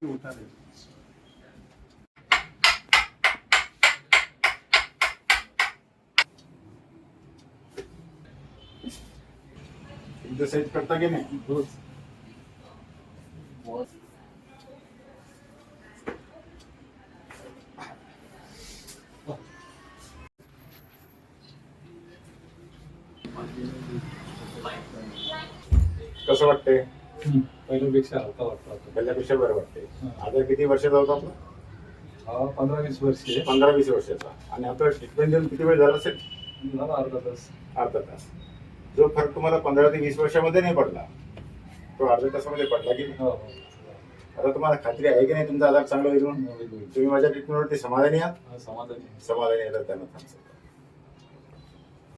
उठा दे. एक्सरसाइज करता की नाही रोज? कसं वाटतंय? पहिल्यापेक्षा हलका वाटतो आता. पहिल्यापेक्षा बरं वाटतंय. आता किती वर्षाचा होता आपला? 15-20 वर्षे 15-20 वर्षाचा. आणि आता ट्रीटमेंट देऊन किती वेळ झाला असेल? झाला अर्धा तास. अर्धा तास. जो फरक तुम्हाला 15 ते 20 वर्षामध्ये नाही पडला तो अर्ध्या तासामध्ये पडला की नाही? हो. आता तुम्हाला खात्री आहे की नाही तुमचा आजार चांगला होईल म्हणून? तुम्ही माझ्या ट्रीटमेंटवरती समाधानी आहात? समाधानी. समाधानी आहे तर त्यांना थांबा.